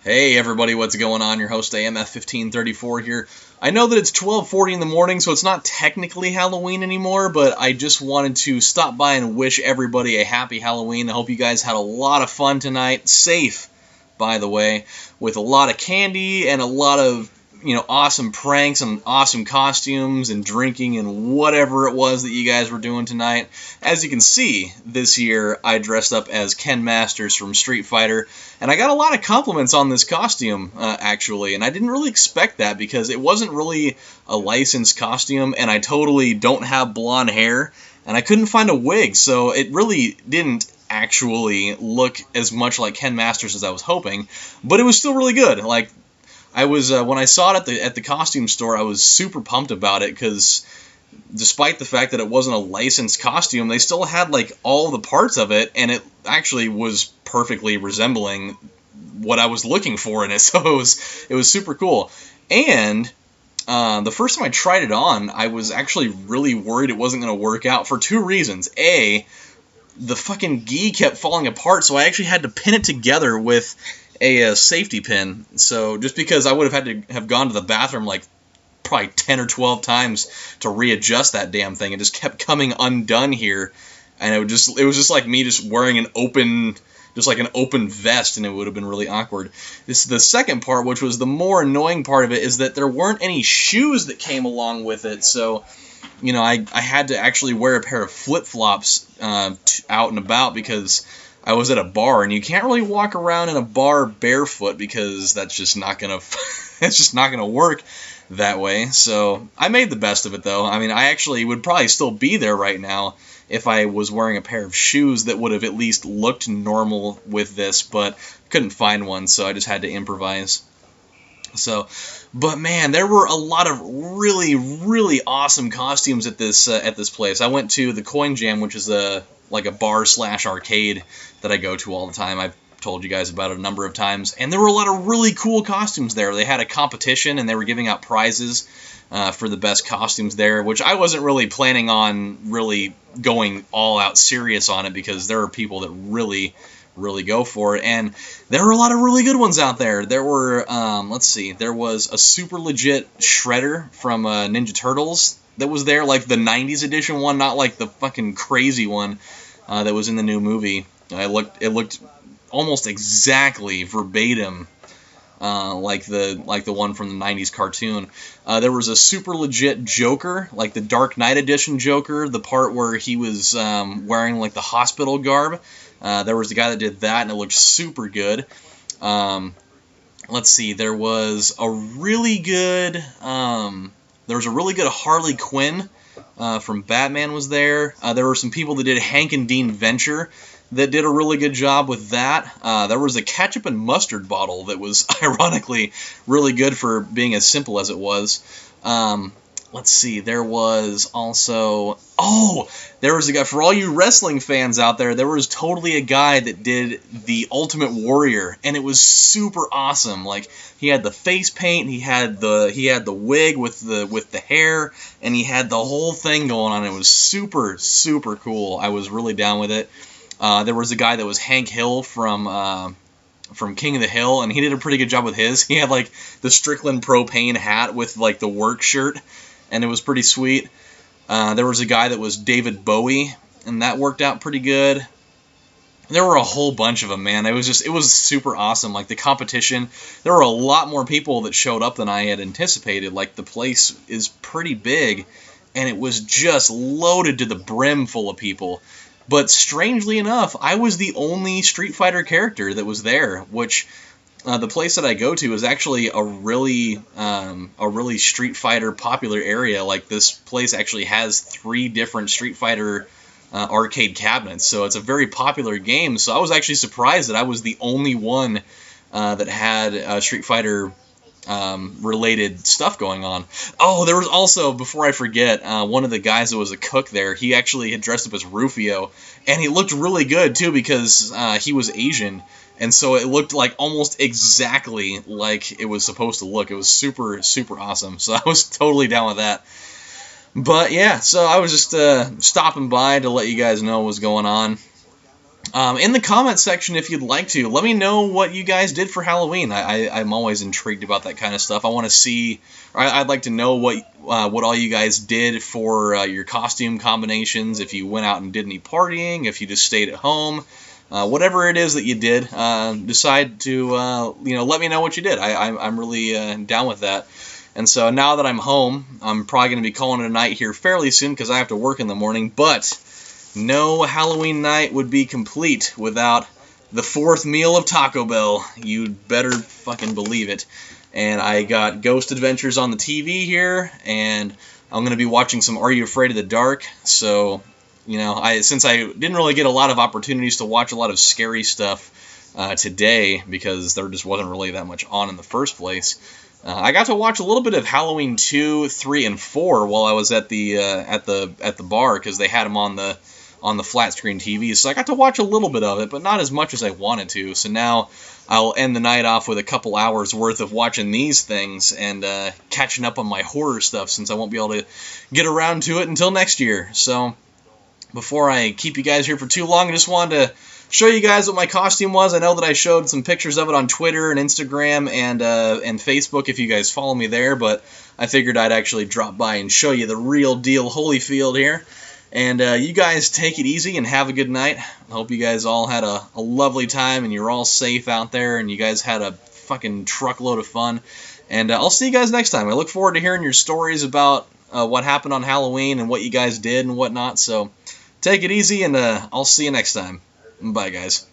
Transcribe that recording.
Hey everybody, what's going on? Your host AMF1534 here. I know that it's 12:40 in the morning, so it's not technically Halloween anymore, but I just wanted to stop by and wish everybody a happy Halloween. I hope you guys had a lot of fun tonight. Safe, by the way, with a lot of candy and a lot of, awesome pranks and awesome costumes and drinking and whatever it was that you guys were doing tonight. As you can see, this year I dressed up as Ken Masters from Street Fighter, and I got a lot of compliments on this costume, actually, and I didn't really expect that because it wasn't really a licensed costume, and I totally don't have blonde hair, and I couldn't find a wig, so it really didn't actually look as much like Ken Masters as I was hoping, but it was still really good. Like, I was when I saw it at the costume store, I was super pumped about it because despite the fact that it wasn't a licensed costume, they still had like all the parts of it, and it actually was perfectly resembling what I was looking for in it. So it was super cool. And the first time I tried it on, I was actually really worried it wasn't going to work out for two reasons. A, the fucking gi kept falling apart, so I actually had to pin it together with a safety pin. So just because I would have had to have gone to the bathroom like probably 10 or 12 times to readjust that damn thing, it just kept coming undone here, and it was just like me just wearing an open vest, and it would have been really awkward. This is the second part, which was the more annoying part of it, is that there weren't any shoes that came along with it. So I had to actually wear a pair of flip-flops out and about because I was at a bar, and you can't really walk around in a bar barefoot because that's just not gonna it's just not gonna work that way. So I made the best of it, though. I mean, I actually would probably still be there right now if I was wearing a pair of shoes that would have at least looked normal with this, but couldn't find one, so I just had to improvise. So, but man, there were a lot of really, really awesome costumes at this place. I went to the Coin Jam, which is like a bar/arcade that I go to all the time. I've told you guys about it a number of times, and there were a lot of really cool costumes there. They had a competition, and they were giving out prizes for the best costumes there, which I wasn't really planning on really going all out serious on it because there are people that really go for it, and there were a lot of really good ones out there. There were, let's see, there was a super legit Shredder from Ninja Turtles that was there, like the 90s edition one, not like the fucking crazy one that was in the new movie. It looked almost exactly verbatim like the one from the 90s cartoon. There was a super legit Joker, like the Dark Knight edition Joker, the part where he was wearing like the hospital garb. There was a guy that did that, and it looked super good. Let's see, there was a really good Harley Quinn from Batman was there. There were some people that did Hank and Dean Venture that did a really good job with that. There was a ketchup and mustard bottle that was ironically really good for being as simple as it was. Let's see, there was also... Oh! There was a guy, for all you wrestling fans out there, there was totally a guy that did the Ultimate Warrior, and it was super awesome. Like, he had the face paint, he had the wig with the hair, and he had the whole thing going on. It was super, super cool. I was really down with it. There was a guy that was Hank Hill from King of the Hill, and he did a pretty good job with his. He had, like, the Strickland propane hat with, like, the work shirt, and it was pretty sweet. There was a guy that was David Bowie, and that worked out pretty good. There were a whole bunch of them, man. It was super awesome. Like, the competition, there were a lot more people that showed up than I had anticipated. Like, the place is pretty big, and it was just loaded to the brim full of people. But strangely enough, I was the only Street Fighter character that was there, which... the place that I go to is actually a really Street Fighter popular area. Like, this place actually has 3 different Street Fighter arcade cabinets, so it's a very popular game. So I was actually surprised that I was the only one that had Street Fighter related stuff going on. Oh, there was also, before I forget, one of the guys that was a cook there, he actually had dressed up as Rufio, and he looked really good too because he was Asian. And so it looked like almost exactly like it was supposed to look. It was super, super awesome. So I was totally down with that. But yeah, so I was just stopping by to let you guys know what was going on. In the comment section, if you'd like to, let me know what you guys did for Halloween. I'm always intrigued about that kind of stuff. I want to see, or I'd like to know what all you guys did for your costume combinations. If you went out and did any partying, if you just stayed at home, whatever it is that you did, decide to let me know what you did. I'm really down with that. And so now that I'm home, I'm probably going to be calling it a night here fairly soon because I have to work in the morning, but no Halloween night would be complete without the 4th meal of Taco Bell. You'd better fucking believe it. And I got Ghost Adventures on the TV here, and I'm going to be watching some Are You Afraid of the Dark? So, since I didn't really get a lot of opportunities to watch a lot of scary stuff today because there just wasn't really that much on in the first place, I got to watch a little bit of Halloween 2, 3, and 4 while I was at the bar because they had them on the flat screen TV. So I got to watch a little bit of it, but not as much as I wanted to. So now I'll end the night off with a couple hours worth of watching these things and catching up on my horror stuff since I won't be able to get around to it until next year. So before I keep you guys here for too long, I just wanted to show you guys what my costume was. I know that I showed some pictures of it on Twitter and Instagram and Facebook if you guys follow me there, but I figured I'd actually drop by and show you the real deal Holyfield here. And you guys take it easy and have a good night. I hope you guys all had a lovely time and you're all safe out there and you guys had a fucking truckload of fun. And I'll see you guys next time. I look forward to hearing your stories about what happened on Halloween and what you guys did and whatnot. So take it easy and I'll see you next time. Bye, guys.